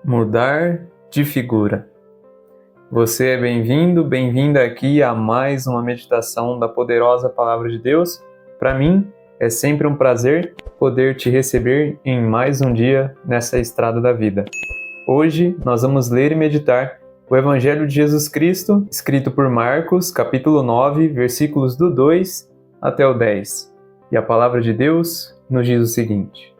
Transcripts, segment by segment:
Mudar de figura. Você é bem-vindo, bem-vinda aqui a mais uma meditação da poderosa Palavra de Deus. Para mim, é sempre um prazer poder te receber em mais um dia nessa estrada da vida. Hoje, nós vamos ler e meditar o Evangelho de Jesus Cristo, escrito por Marcos, capítulo 9, versículos do 2 até o 10. E a Palavra de Deus nos diz o seguinte: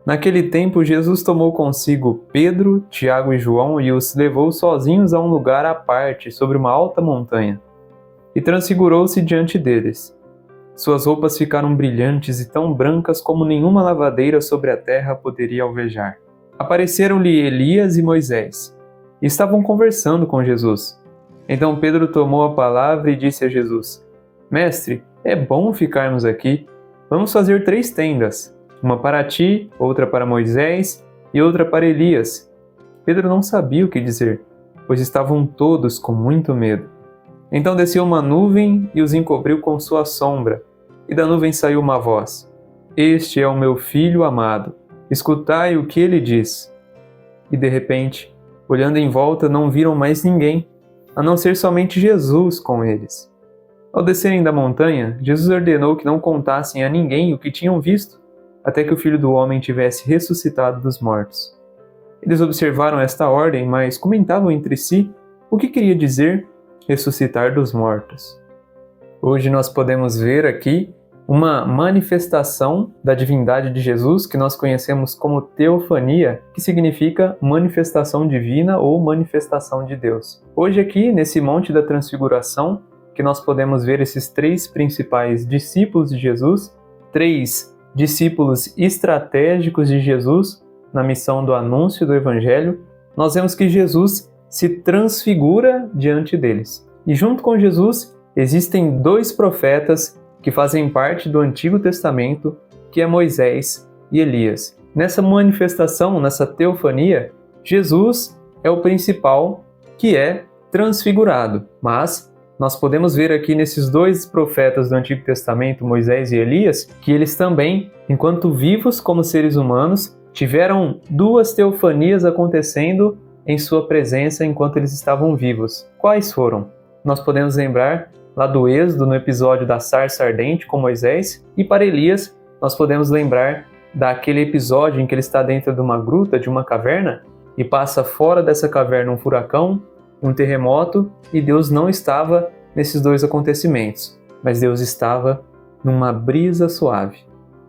Naquele tempo, Jesus tomou consigo Pedro, Tiago e João e os levou sozinhos a um lugar à parte, sobre uma alta montanha, e transfigurou-se diante deles. Suas roupas ficaram brilhantes e tão brancas como nenhuma lavadeira sobre a terra poderia alvejar. Apareceram-lhe Elias e Moisés, e estavam conversando com Jesus. Então Pedro tomou a palavra e disse a Jesus: Mestre, é bom ficarmos aqui. Vamos fazer 3 tendas. Uma para ti, outra para Moisés e outra para Elias. Pedro não sabia o que dizer, pois estavam todos com muito medo. Então desceu uma nuvem e os encobriu com sua sombra, e da nuvem saiu uma voz: Este é o meu filho amado, escutai o que ele diz. E de repente, olhando em volta, não viram mais ninguém, a não ser somente Jesus com eles. Ao descerem da montanha, Jesus ordenou que não contassem a ninguém o que tinham visto, até que o Filho do Homem tivesse ressuscitado dos mortos. Eles observaram esta ordem, mas comentavam entre si o que queria dizer ressuscitar dos mortos. Hoje nós podemos ver aqui uma manifestação da divindade de Jesus que nós conhecemos como teofania, que significa manifestação divina ou manifestação de Deus. Hoje aqui, nesse Monte da Transfiguração, que nós podemos ver esses 3 principais discípulos de Jesus, 3 discípulos estratégicos de Jesus na missão do anúncio do Evangelho, nós vemos que Jesus se transfigura diante deles. E junto com Jesus existem 2 profetas que fazem parte do Antigo Testamento, que é Moisés e Elias. Nessa manifestação, nessa teofania, Jesus é o principal que é transfigurado, mas nós podemos ver aqui nesses 2 profetas do Antigo Testamento, Moisés e Elias, que eles também, enquanto vivos como seres humanos, tiveram 2 teofanias acontecendo em sua presença enquanto eles estavam vivos. Quais foram? Nós podemos lembrar lá do Êxodo, no episódio da sarça ardente com Moisés, e para Elias, nós podemos lembrar daquele episódio em que ele está dentro de uma gruta, de uma caverna, e passa fora dessa caverna um furacão, um terremoto, e Deus não estava nesses 2 acontecimentos, mas Deus estava numa brisa suave.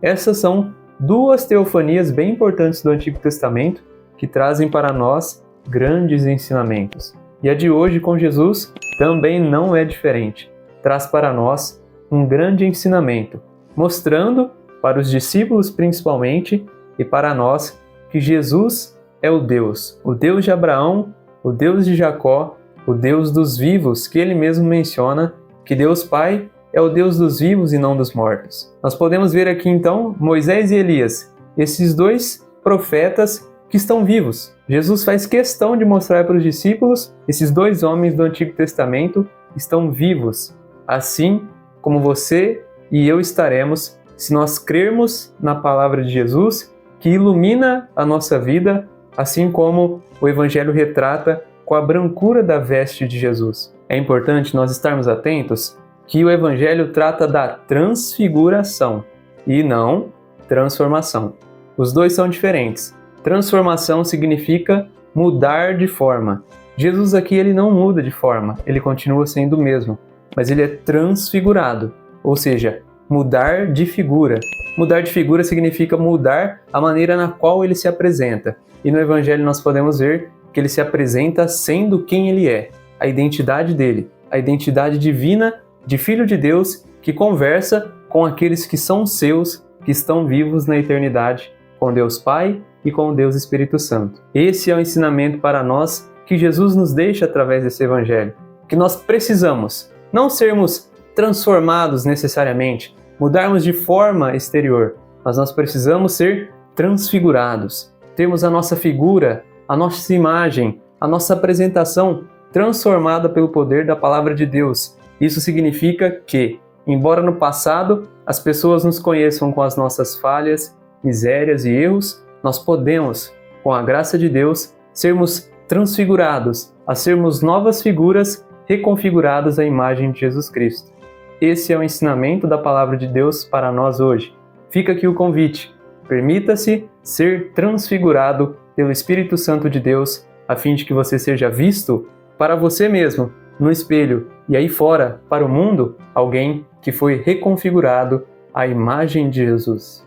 Essas são 2 teofanias bem importantes do Antigo Testamento que trazem para nós grandes ensinamentos. E a de hoje com Jesus também não é diferente. Traz para nós um grande ensinamento, mostrando para os discípulos principalmente e para nós que Jesus é o Deus de Abraão, o Deus de Jacó, o Deus dos vivos, que ele mesmo menciona que Deus Pai é o Deus dos vivos e não dos mortos. Nós podemos ver aqui então Moisés e Elias, esses 2 profetas que estão vivos. Jesus faz questão de mostrar para os discípulos, esses 2 homens do Antigo Testamento estão vivos, assim como você e eu estaremos se nós crermos na palavra de Jesus, que ilumina a nossa vida, assim como o Evangelho retrata com a brancura da veste de Jesus. É importante nós estarmos atentos que o Evangelho trata da transfiguração e não transformação. Os 2 são diferentes. Transformação significa mudar de forma. Jesus aqui ele não muda de forma, ele continua sendo o mesmo, mas ele é transfigurado, ou seja, mudar de figura. Mudar de figura significa mudar a maneira na qual ele se apresenta. E no Evangelho nós podemos ver que ele se apresenta sendo quem ele é, a identidade dele, a identidade divina de Filho de Deus que conversa com aqueles que são seus, que estão vivos na eternidade, com Deus Pai e com Deus Espírito Santo. Esse é o ensinamento para nós que Jesus nos deixa através desse Evangelho, que nós precisamos não sermos transformados necessariamente, mudarmos de forma exterior, mas nós precisamos ser transfigurados, termos a nossa figura, a nossa imagem, a nossa apresentação transformada pelo poder da Palavra de Deus. Isso significa que, embora no passado as pessoas nos conheçam com as nossas falhas, misérias e erros, nós podemos, com a graça de Deus, sermos transfigurados, a sermos novas figuras reconfiguradas à imagem de Jesus Cristo. Esse é o ensinamento da Palavra de Deus para nós hoje. Fica aqui o convite. Permita-se ser transfigurado pelo Espírito Santo de Deus, a fim de que você seja visto para você mesmo, no espelho, e aí fora, para o mundo, alguém que foi reconfigurado à imagem de Jesus.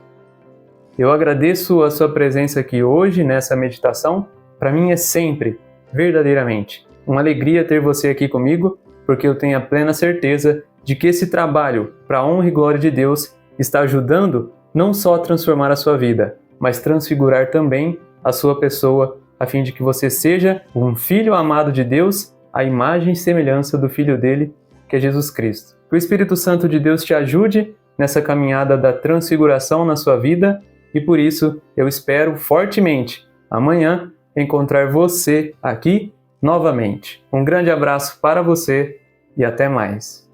Eu agradeço a sua presença aqui hoje nessa meditação. Para mim é sempre, verdadeiramente, uma alegria ter você aqui comigo, porque eu tenho a plena certeza de que esse trabalho, para a honra e glória de Deus, está ajudando não só a transformar a sua vida, mas transfigurar também a sua pessoa, a fim de que você seja um filho amado de Deus, à imagem e semelhança do Filho dele, que é Jesus Cristo. Que o Espírito Santo de Deus te ajude nessa caminhada da transfiguração na sua vida, e por isso eu espero fortemente amanhã encontrar você aqui novamente. Um grande abraço para você e até mais.